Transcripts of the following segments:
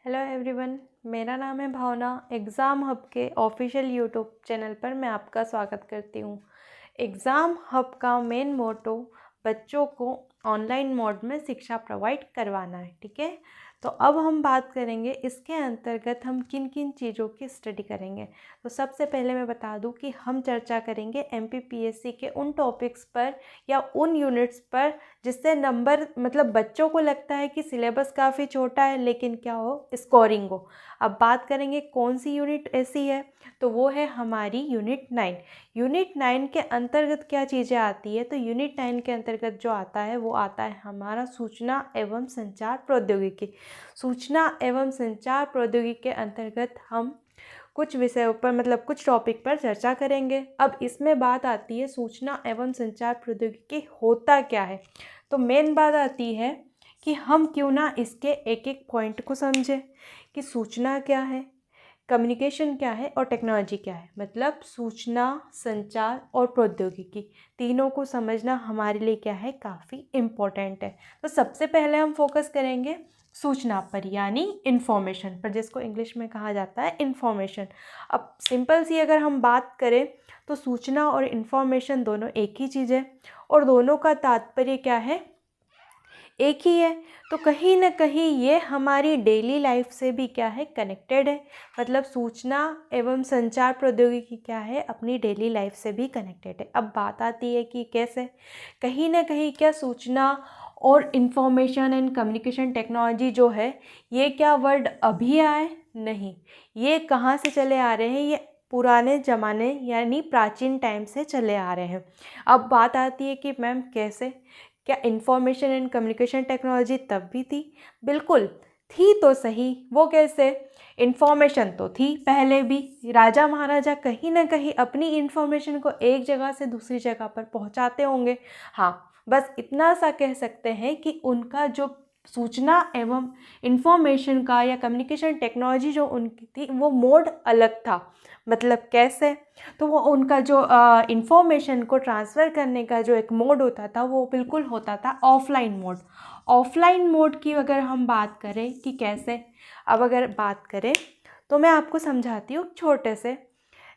Hello everyone, मेरा नाम है भावना। एग्ज़ाम हब के ऑफिशियल यूट्यूब चैनल पर मैं आपका स्वागत करती हूँ। एग्ज़ाम हब का मेन मोटो बच्चों को ऑनलाइन मोड में शिक्षा प्रोवाइड करवाना है। ठीक है, तो अब हम बात करेंगे इसके अंतर्गत हम किन किन चीज़ों की स्टडी करेंगे। तो सबसे पहले मैं बता दूं कि हम चर्चा करेंगे एमपीपीएससी के उन टॉपिक्स पर या उन यूनिट्स पर जिससे नंबर मतलब बच्चों को लगता है कि सिलेबस काफ़ी छोटा है लेकिन क्या हो, स्कोरिंग हो। अब बात करेंगे कौन सी यूनिट ऐसी है, तो वो है हमारी यूनिट 9। यूनिट 9 के अंतर्गत क्या चीज़ें आती है, तो यूनिट 9 के अंतर्गत जो आता है वो आता है हमारा सूचना एवं संचार प्रौद्योगिकी। सूचना एवं संचार प्रौद्योगिकी के अंतर्गत हम कुछ विषयों पर मतलब कुछ टॉपिक पर चर्चा करेंगे। अब इसमें बात आती है सूचना एवं संचार प्रौद्योगिकी होता क्या है। तो मेन बात आती है कि हम क्यों ना इसके एक एक पॉइंट को समझें कि सूचना क्या है, कम्युनिकेशन क्या है और टेक्नोलॉजी क्या है। मतलब सूचना, संचार और प्रौद्योगिकी तीनों को समझना हमारे लिए क्या है, काफ़ी इम्पोर्टेंट है। तो सबसे पहले हम फोकस करेंगे सूचना पर यानी इन्फॉर्मेशन पर, जिसको इंग्लिश में कहा जाता है इन्फॉर्मेशन। अब सिंपल सी अगर हम बात करें तो सूचना और इन्फॉर्मेशन दोनों एक ही चीज़ है और दोनों का तात्पर्य क्या है, एक ही है। तो कहीं ना कहीं ये हमारी डेली लाइफ से भी क्या है, कनेक्टेड है। मतलब सूचना एवं संचार प्रौद्योगिकी क्या है, अपनी डेली लाइफ से भी कनेक्टेड है। अब बात आती है कि कैसे। कहीं ना कहीं क्या सूचना और इंफॉर्मेशन एंड कम्युनिकेशन टेक्नोलॉजी जो है, ये क्या वर्ड अभी आए, नहीं, ये कहाँ से चले आ रहे हैं, ये पुराने ज़माने यानी प्राचीन टाइम से चले आ रहे हैं। अब बात आती है कि मैम कैसे, क्या इंफॉर्मेशन एंड कम्युनिकेशन टेक्नोलॉजी तब भी थी? बिल्कुल थी तो सही, वो कैसे। इंफॉर्मेशन तो थी पहले भी, राजा महाराजा कहीं ना कहीं अपनी इंफॉर्मेशन को एक जगह से दूसरी जगह पर पहुंचाते होंगे। हाँ, बस इतना सा कह सकते हैं कि उनका जो सूचना एवं इंफॉर्मेशन का या कम्युनिकेशन टेक्नोलॉजी जो उनकी थी वो मोड अलग था। मतलब कैसे, तो वो उनका जो इंफॉर्मेशन को ट्रांसफ़र करने का जो एक मोड होता था वो बिल्कुल होता था ऑफलाइन मोड। ऑफलाइन मोड की अगर हम बात करें कि कैसे, अब अगर बात करें तो मैं आपको समझाती हूँ छोटे से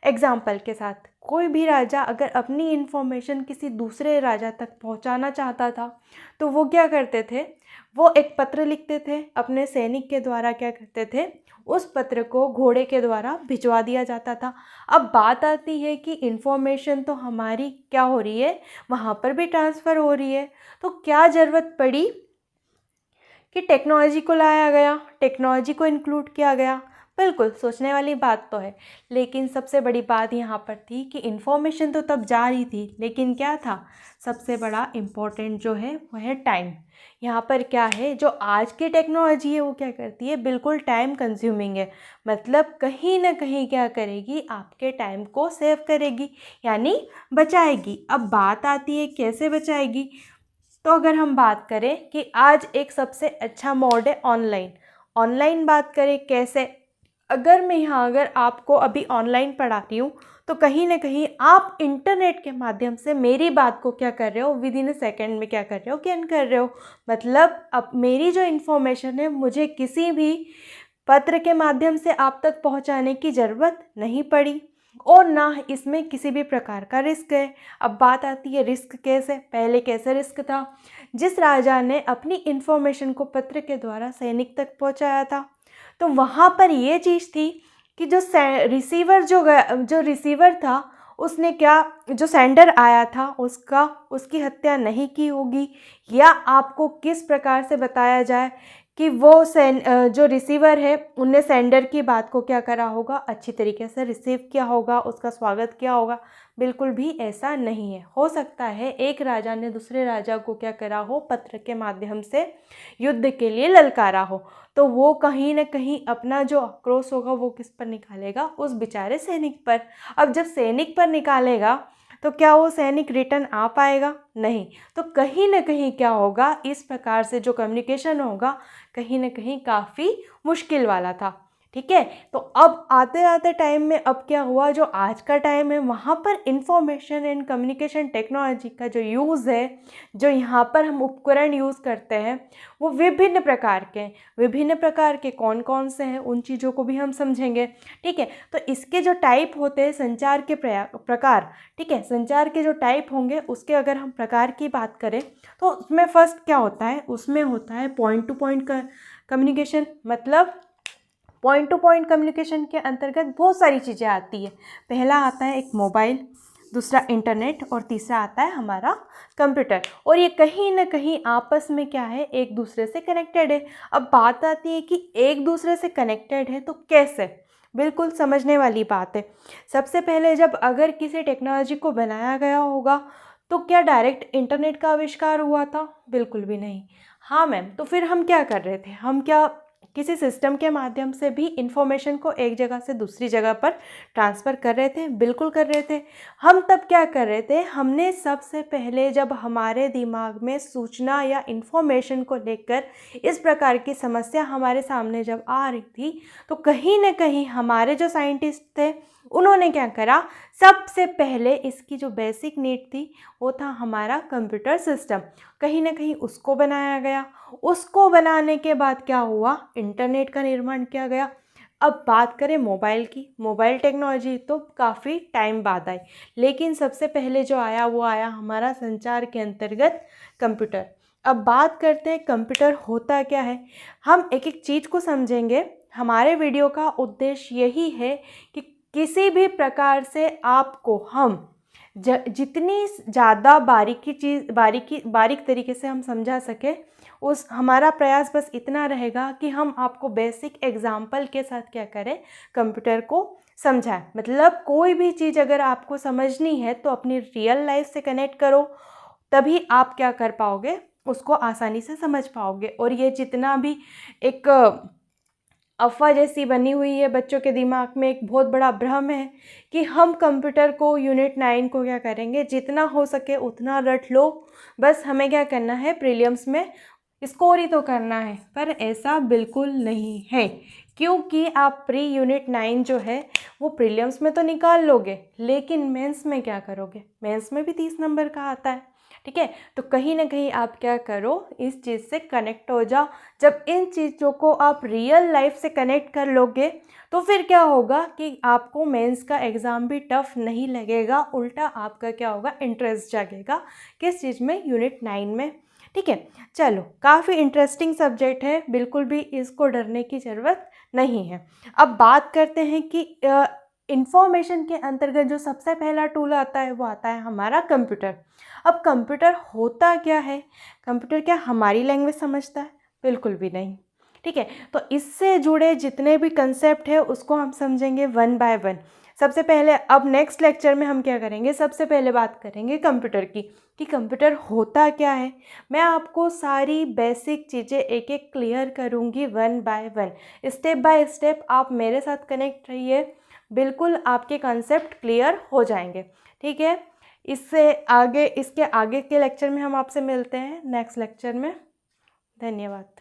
एग्जाम्पल के साथ। कोई भी राजा अगर अपनी इन्फॉर्मेशन किसी दूसरे राजा तक पहुंचाना चाहता था तो वो क्या करते थे, वो एक पत्र लिखते थे अपने सैनिक के द्वारा, क्या करते थे, उस पत्र को घोड़े के द्वारा भिजवा दिया जाता था। अब बात आती है कि इन्फॉर्मेशन तो हमारी क्या हो रही है, वहाँ पर भी ट्रांसफ़र हो रही है। तो क्या ज़रूरत पड़ी कि टेक्नोलॉजी को लाया गया, टेक्नोलॉजी को इंक्लूड किया गया। बिल्कुल सोचने वाली बात तो है, लेकिन सबसे बड़ी बात यहाँ पर थी कि इन्फॉर्मेशन तो तब जा रही थी, लेकिन क्या था, सबसे बड़ा इम्पोर्टेंट जो है वो है टाइम। यहाँ पर क्या है, जो आज की टेक्नोलॉजी है वो क्या करती है, बिल्कुल टाइम कंज्यूमिंग है। मतलब कहीं ना कहीं क्या करेगी, आपके टाइम को सेव करेगी यानी बचाएगी। अब बात आती है कैसे बचाएगी। तो अगर हम बात करें कि आज एक सबसे अच्छा मोड है ऑनलाइन। ऑनलाइन बात करें कैसे, अगर मैं यहाँ अगर आपको अभी ऑनलाइन पढ़ाती हूँ तो कहीं ना कहीं आप इंटरनेट के माध्यम से मेरी बात को क्या कर रहे हो, विद इन अ सेकेंड में क्या कर रहे हो, कैन कर रहे हो। मतलब अब मेरी जो इन्फॉर्मेशन है मुझे किसी भी पत्र के माध्यम से आप तक पहुँचाने की ज़रूरत नहीं पड़ी और ना इसमें किसी भी प्रकार का रिस्क है। अब बात आती है रिस्क कैसे, पहले कैसे रिस्क था। जिस राजा ने अपनी इन्फॉर्मेशन को पत्र के द्वारा सैनिक तक पहुंचाया था तो वहाँ पर ये चीज़ थी कि जो रिसीवर जो रिसीवर था उसने क्या, जो सेंडर आया था उसकी हत्या नहीं की होगी, या आपको किस प्रकार से बताया जाए कि वो जो रिसीवर है उनने सेंडर की बात को क्या करा होगा, अच्छी तरीके से रिसीव किया होगा, उसका स्वागत किया होगा। बिल्कुल भी ऐसा नहीं है। हो सकता है एक राजा ने दूसरे राजा को क्या करा हो, पत्र के माध्यम से युद्ध के लिए ललकारा हो, तो वो कहीं ना कहीं अपना जो आक्रोश होगा वो किस पर निकालेगा, उस बेचारे सैनिक पर। अब जब सैनिक पर निकालेगा तो क्या वो सैनिक रिटर्न आ पाएगा, नहीं। तो कहीं ना कहीं क्या होगा, इस प्रकार से जो कम्युनिकेशन होगा कहीं ना कहीं काफ़ी मुश्किल वाला था। ठीक है। तो अब आते आते टाइम में अब क्या हुआ, जो आज का टाइम है वहाँ पर इंफॉर्मेशन एंड कम्युनिकेशन टेक्नोलॉजी का जो यूज़ है, जो यहाँ पर हम उपकरण यूज़ करते हैं वो विभिन्न प्रकार के हैं। विभिन्न प्रकार के कौन कौन से हैं उन चीज़ों को भी हम समझेंगे। ठीक है, तो इसके जो टाइप होते हैं संचार के प्रकार, ठीक है, संचार के जो टाइप होंगे उसके अगर हम प्रकार की बात करें तो उसमें फर्स्ट क्या होता है, उसमें होता है पॉइंट टू पॉइंट कम्युनिकेशन। मतलब पॉइंट टू पॉइंट कम्युनिकेशन के अंतर्गत बहुत सारी चीज़ें आती है। पहला आता है एक मोबाइल, दूसरा इंटरनेट और तीसरा आता है हमारा कंप्यूटर। और ये कहीं ना कहीं आपस में क्या है, एक दूसरे से कनेक्टेड है। अब बात आती है कि एक दूसरे से कनेक्टेड है तो कैसे, बिल्कुल समझने वाली बात है। सबसे पहले जब अगर किसी टेक्नोलॉजी को बनाया गया होगा तो क्या डायरेक्ट इंटरनेट का आविष्कार हुआ था? बिल्कुल भी नहीं। हाँ मैम, तो फिर हम क्या कर रहे थे, हम क्या किसी सिस्टम के माध्यम से भी इंफॉर्मेशन को एक जगह से दूसरी जगह पर ट्रांसफ़र कर रहे थे? बिल्कुल कर रहे थे। हम तब क्या कर रहे थे, हमने सबसे पहले जब हमारे दिमाग में सूचना या इंफॉर्मेशन को लेकर इस प्रकार की समस्या हमारे सामने जब आ रही थी तो कहीं ना कहीं हमारे जो साइंटिस्ट थे उन्होंने क्या करा, सबसे पहले इसकी जो बेसिक नीड थी वो था हमारा कंप्यूटर सिस्टम। कहीं ना कहीं उसको बनाया गया। उसको बनाने के बाद क्या हुआ, इंटरनेट का निर्माण किया गया। अब बात करें मोबाइल की, मोबाइल टेक्नोलॉजी तो काफ़ी टाइम बाद आई, लेकिन सबसे पहले जो आया वो आया हमारा संचार के अंतर्गत कंप्यूटर। अब बात करते हैं कंप्यूटर होता क्या है। हम एक एक चीज़ को समझेंगे। हमारे वीडियो का उद्देश्य यही है कि किसी भी प्रकार से आपको हम जितनी ज़्यादा बारीक तरीके से हम समझा सकें, उस हमारा प्रयास बस इतना रहेगा कि हम आपको बेसिक एग्जाम्पल के साथ क्या करें, कंप्यूटर को समझाएं। मतलब कोई भी चीज़ अगर आपको समझनी है तो अपनी रियल लाइफ से कनेक्ट करो, तभी आप क्या कर पाओगे, उसको आसानी से समझ पाओगे। और ये जितना भी एक अफ़वाह जैसी बनी हुई है बच्चों के दिमाग में, एक बहुत बड़ा भ्रम है कि हम कंप्यूटर को यूनिट 9 को क्या करेंगे, जितना हो सके उतना रट लो, बस हमें क्या करना है, प्रीलिम्स में स्कोर ही तो करना है। पर ऐसा बिल्कुल नहीं है, क्योंकि आप प्री यूनिट 9 जो है वो प्रीलिम्स में तो निकाल लोगे, लेकिन मेंस में क्या करोगे, मेंस में भी 30 नंबर का आता है। ठीक है, तो कहीं ना कहीं आप क्या करो, इस चीज़ से कनेक्ट हो जाओ। जब इन चीज़ों को आप रियल लाइफ से कनेक्ट कर लोगे तो फिर क्या होगा कि आपको मेंस का एग्ज़ाम भी टफ नहीं लगेगा, उल्टा आपका क्या होगा, इंटरेस्ट जागेगा किस चीज़ में, यूनिट 9 में। ठीक है, चलो, काफ़ी इंटरेस्टिंग सब्जेक्ट है, बिल्कुल भी इसको डरने की ज़रूरत नहीं है। अब बात करते हैं कि इंफॉर्मेशन के अंतर्गत जो सबसे पहला टूल आता है वो आता है हमारा कंप्यूटर। अब कंप्यूटर होता क्या है, कंप्यूटर क्या हमारी लैंग्वेज समझता है? बिल्कुल भी नहीं। ठीक है, तो इससे जुड़े जितने भी कंसेप्ट है उसको हम समझेंगे वन बाय वन। सबसे पहले अब नेक्स्ट लेक्चर में हम क्या करेंगे, सबसे पहले बात करेंगे कंप्यूटर की, कि कंप्यूटर होता क्या है। मैं आपको सारी बेसिक चीज़ें एक एक क्लियर करूँगी one by one, step by step. आप मेरे साथ कनेक्ट रहिए, बिल्कुल आपके कॉन्सेप्ट क्लियर हो जाएंगे। ठीक है, इसके आगे के लेक्चर में हम आपसे मिलते हैं नेक्स्ट लेक्चर में। धन्यवाद।